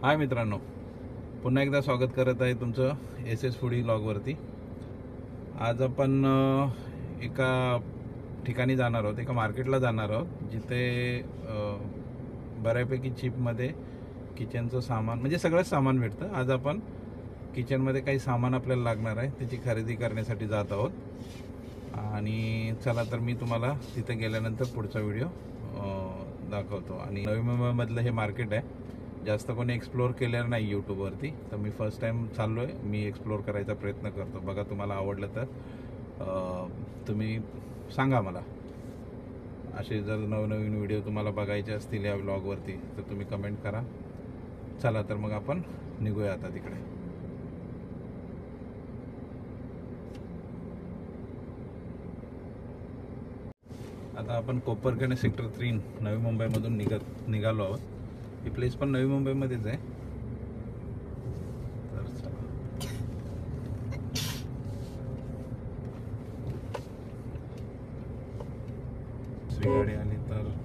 हाय मित्रांनो, पुन्हा एकदा स्वागत करत आहे तुमचं एस एस फूडी ब्लॉगवरती। आज आपण एका ठिकाणी जाणार आहोत, एका मार्केटला जाणार आहोत जिथे बऱ्यापैकी चीपमध्ये किचनचं सामान म्हणजे सगळंच सामान भेटतं। आज आपण किचनमध्ये काही सामान आपल्याला लागणार आहे त्याची खरेदी करण्यासाठी जात आहोत। आणि चला तर मी तुम्हाला तिथे गेल्यानंतर पुढचा व्हिडिओ दाखवतो। आणि नवी मुंबईमधलं हे मार्केट आहे, जास्त कोणी एक्सप्लोर केलेलं नाही यूट्यूबवरती, तर मी फर्स्ट टाइम चाललो आहे, मी एक्सप्लोर करायचा प्रयत्न करतो। बघा, तुम्हाला आवडलं तर तुम्ही सांगा मला। असे जर नवनवीन व्हिडिओ तुम्हाला बघायचे असतील या व्लॉगवरती तर तुम्ही कमेंट करा। चला तर मग आपण निघूया आता तिकडे। आता आपण कोपरखैरणे सेक्टर 3 नवी मुंबईमधून निघालो आहोत। ही प्लेस पण नवी मुंबईमध्येच आहे। तर चला, दुसरी गाडी आली तर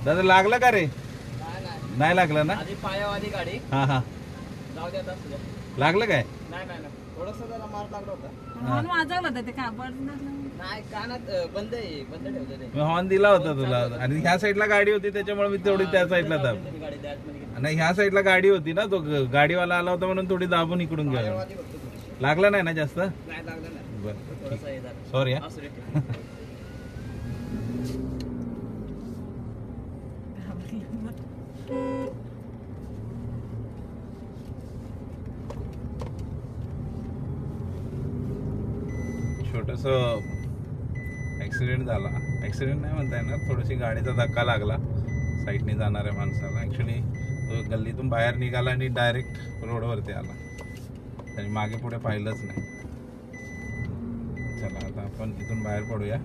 दादा लागलं का रे? नाही लागलं ना? आधी पायावाली गाडी हा हा, जाऊ द्या असू द्या. लागलं काय? नाही थोडस जरा मार लागला होता. म्हणून वाजवलं होतं ते कापड नाही कानात बंद ठेवलं मी हॉर्न दिला होता तुला, आणि ह्या साईडला गाडी होती त्याच्यामुळे मी तेवढी त्या साईडला दाब, गाडी त्या आतमध्ये गेली. नाही ह्या साईडला गाडी होती ना, तो गाडीवाला आला होता म्हणून थोडी दाबून इकडून गेला। पायावाली फक्त थोडीशी. लागलं नाही ना जास्त? नाही लागलं नाही बरं, थोडंसं हे झालं. सॉरी। असू दे. छोटस ऍक्सिडेंट झाला, ऍक्सिडेंट नाही म्हणता येणार, थोडीशी गाडीचा धक्का लागला साईडने जाणाऱ्या माणसाला। ऍक्च्युली तो गल्लीतून बाहेर निघाला आणि डायरेक्ट रोडवरती आला, आणि मागे पुढे पाहिलंच नाही। चला आता आपण इथून बाहेर पडूया।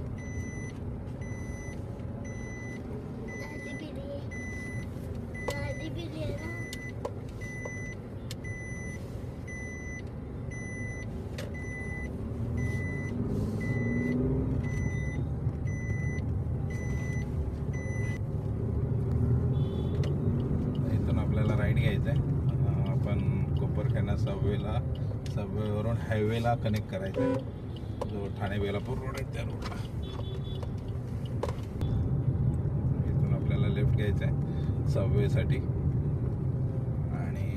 आपल्याला राईड घ्यायचं आहे, आपण कोपरखैरणे सबवेवरून हायवेला कनेक्ट करायचं आहे, जो ठाणे बेलापूर रोड आहे त्या रोडला। इथून आपल्याला लेफ्ट घ्यायचं आहे सबवेसाठी, आणि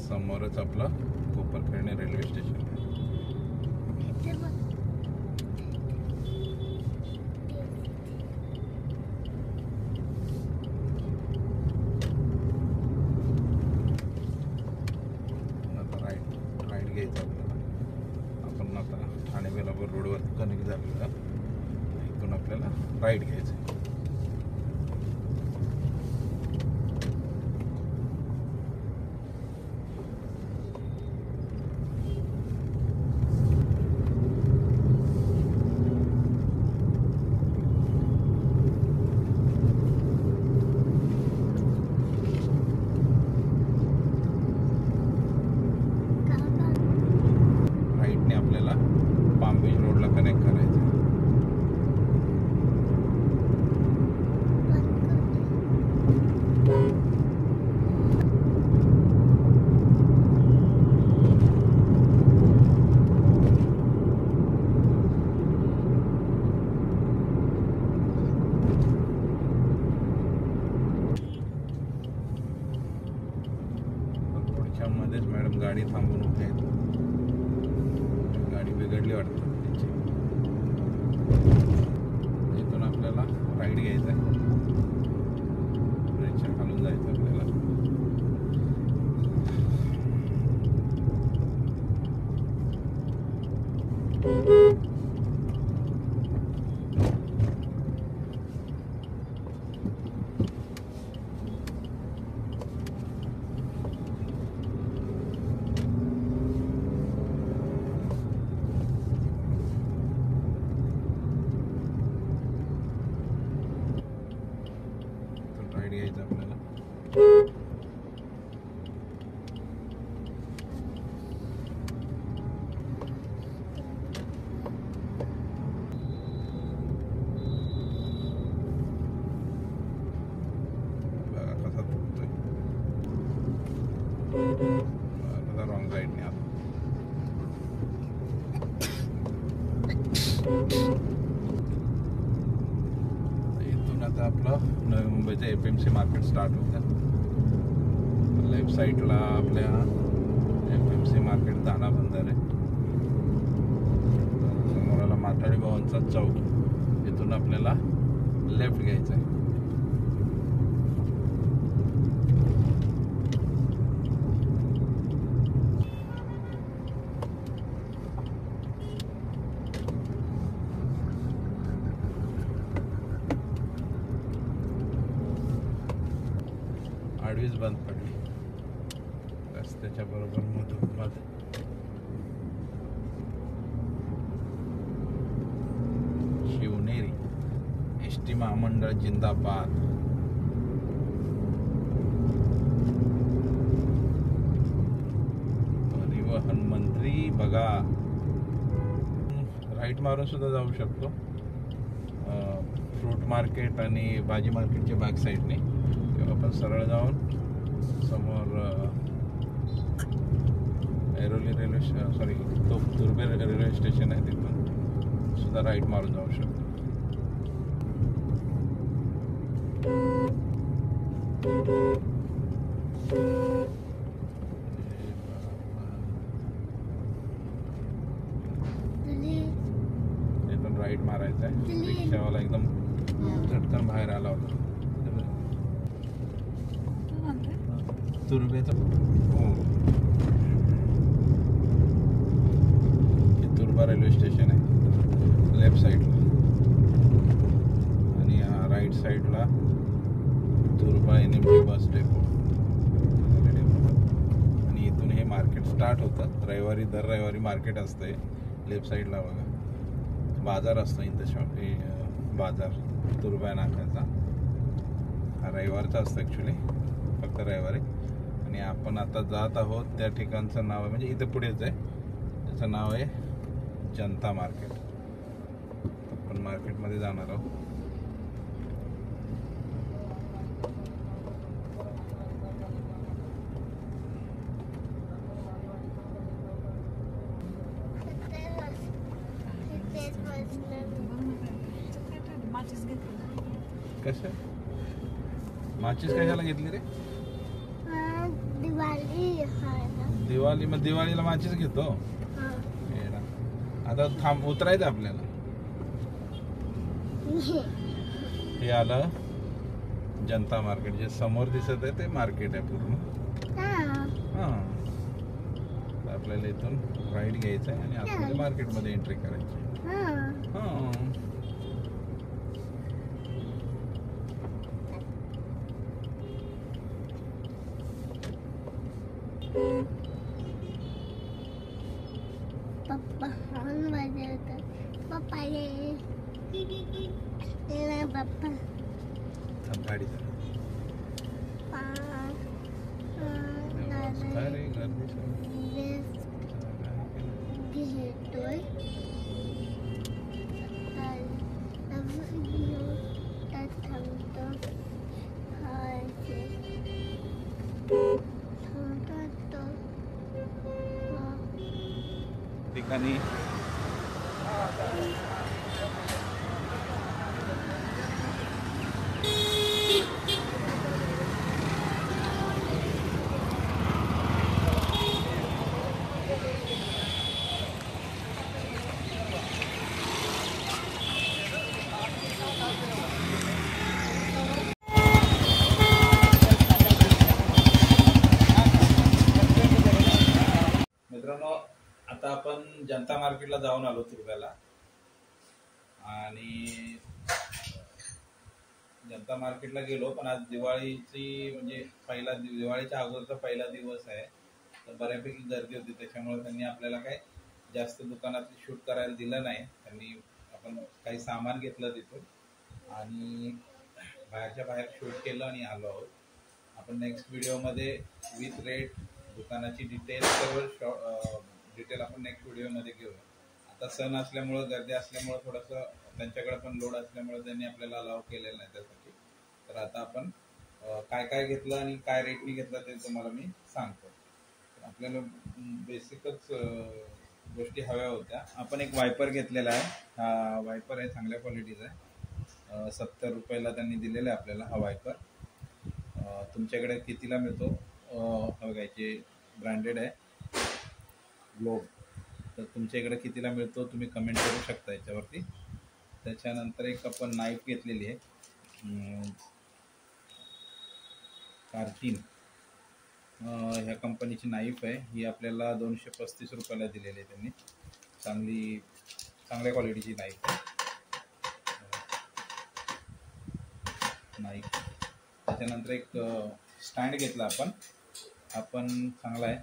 समोरच आपलं कोपरखैरणे रेल्वे स्टेशन आहे। आपण आता ठाणे बेलापूर रोडवर कनेक्ट झालेला, इथून आपल्याला राईट घ्यायचं आहे। पाम बीच रोडला कनेक्ट करायचं आहे। इथून आता आपलं नवी मुंबईचं FMC मार्केट स्टार्ट होतं. लेफ्ट साईडला आपल्या FMC मार्केट दाना बंदर आहे. समोर माथाडी भवनचा चौक. इथून आपल्याला लेफ्ट घ्यायचं आहे. आडवीच बंद पडली रस्त्याच्या बरोबर मधोमध. शिवनेरी एसटी महामंडळ जिंदाबाद. परिवहन मंत्री बघा. राईट मारून सुद्धा जाऊ शकतो. फ्रूट मार्केट आणि भाजी मार्केटच्या बॅक साईडने, किंवा आपण सरळ जाऊन समोर ऐरोली रेल्वे सॉरी तो तुर्बे रेल्वे स्टेशन आहे, तिथून सुद्धा राईट मारून जाऊ शकतो. इथून राईट मारायचं आहे. रिक्षावाला एकदम झटकन बाहेर आला होता. तुर्बेचं तुर्बा रेल्वे स्टेशन आहे लेफ्ट साईडला, आणि राईट साईडला तुर्बा NMT बस डेपो. आणि इथून हे मार्केट स्टार्ट होतं. रविवारी दर रविवारी मार्केट असते. लेफ्ट साईडला बघा बाजार असतो. इथं बाजार तुर्बा नाक्याचा हा रविवारचा असतो ॲक्च्युली, फक्त रविवारी. आणि आपण आता जात आहोत त्या ठिकाणचं नाव आहे, म्हणजे इथे पुढेच आहे, त्याचं नाव आहे जनता मार्केट. आपण मार्केटमध्ये जाणार आहोत. कसं माचीस कशाला घेतली रे? दिवाळी. मग दिवाळीला माचीस घेतो. आता थांब, उतरायचं आपल्याला. हे आलं जनता मार्केट. जे समोर दिसत आहे ते मार्केट आहे पूर्ण. हा, आपल्याला इथून राईट घ्यायचं आहे आणि आतमध्ये मार्केटमध्ये एंट्री करायची. हा, पप्पा हॉर्न वाजवतात. पप्पा ये पप्पा गाडी घेतोय. ठिकाणी मित्रांनो, आता आपण जनता मार्केटला जाऊन आलो तुर्ब्याला. आणि जनता मार्केटला गेलो, पण आज दिवाळीची म्हणजे दिवाळीच्या अगोदरचा पहिला दिवस आहे, तर बऱ्यापैकी गर्दी होती. त्याच्यामुळे त्यांनी आपल्याला काय जास्त दुकानात शूट करायला दिलं नाही. त्यांनी आपण काही सामान घेतलं तिथून आणि बाहेरच्या बाहेर शूट केलं आणि आलो आहोत. आपण नेक्स्ट व्हिडिओमध्ये विथ रेट, दुकानाची डिटेल, सर्व डिटेल आपण नेक्स्ट व्हिडिओमध्ये घेऊया. आता सण असल्यामुळं, गर्दी असल्यामुळं, थोडंसं त्यांच्याकडे पण लोड असल्यामुळे त्यांनी आपल्याला अलाव केलेलं नाही त्यासाठी. तर आता आपण काय काय घेतलं आणि काय रेटनी घेतलं ते तुम्हाला मी सांगतो. आपल्याला बेसिकच गोष्टी हव्या होत्या. आपण एक वायपर घेतलेला आहे. हा वायपर आहे, चांगल्या क्वालिटीचा आहे. 70 रुपयाला त्यांनी दिलेला आहे आपल्याला हा वायपर. तुमच्याकडे कितीला मिळतो बघायचे, ब्रँडेड आहे ग्लोब. तर तुमच्या इकडे कितीला मिळतो तुम्ही कमेंट करू शकता याच्यावरती. त्याच्यानंतर एक आपण नाईफ घेतलेली आहे, कार्टिन ह्या कंपनीची नाईफ आहे. ही आपल्याला 235 रुपयाला दिलेली आहे त्यांनी. चांगल्या क्वालिटीची नाईफ आहे. नाईफ. त्याच्यानंतर एक स्टँड घेतला आपण चांगला आहे,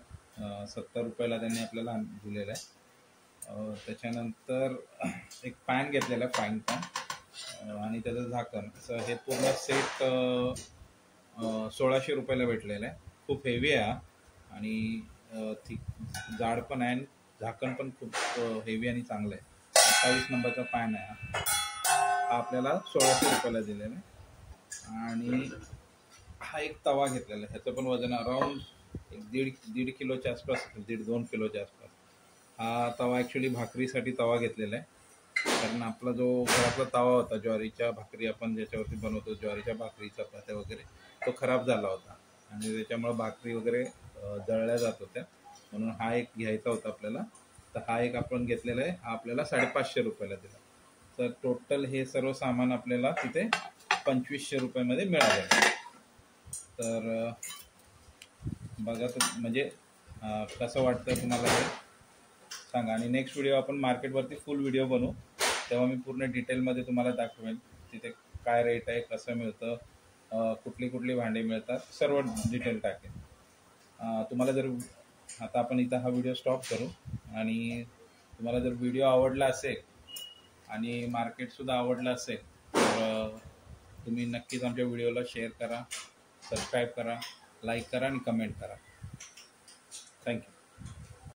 70 रुपयाला त्यांनी आपल्याला दिलेला आहे. त्याच्यानंतर एक पॅन घेतलेला आहे, फ्राईंग पॅन, आणि त्याचं झाकण. असं हे पूर्ण सेट 1600 रुपयाला भेटलेलं आहे. खूप हेवी आहे हा, आणि जाड पण आहे, आणि झाकण पण खूप हेवी आणि चांगलं आहे. 28 नंबरचा पॅन आहे हा आपल्याला 1600 रुपयाला दिलेला आहे. आणि हा एक तवा घेतलेला आहे, ह्याचं पण वजन अराऊंड दीड किलोच्या आसपास, 1.5-2 किलोच्या आसपास. हा तवा ॲक्च्युली भाकरीसाठी तवा घेतलेला आहे, कारण आपला जो घरातला तवा होता ज्वारीच्या भाकरी आपण ज्याच्यावरती बनवतो, ज्वारीच्या भाकरी, चपात्या वगैरे, तो खराब झाला होता आणि त्याच्यामुळे भाकरी वगैरे जळल्या जात होत्या. म्हणून हा एक घ्यायचा होता आपल्याला. तर हा एक आपण घेतलेला आहे. हा आपल्याला 550 रुपयाला दिला. तर टोटल हे सर्व सामान आपल्याला तिथे 2500 रुपयामध्ये मिळालं. तर बघा म्हणजे कसं वाटतं तुम्हाला हे सांगा. आणि नेक्स्ट व्हिडिओ आपण मार्केटवरती फुल व्हिडिओ बनवू, तेव्हा मी पूर्ण डिटेलमध्ये तुम्हाला दाखवेन तिथे काय रेट आहे, कसं मिळतं, कुठली भांडी मिळतात, सर्व डिटेल टाकेन. तुम्हाला जर आता आपण इथं हा व्हिडिओ स्टॉप करू, आणि तुम्हाला जर व्हिडिओ आवडला असेल आणि मार्केटसुद्धा आवडलं असेल तर तुम्ही नक्कीच आमच्या व्हिडिओला शेअर करा, सबस्क्राईब करा, लाईक करा आणि कमेंट करा. थँक्यू.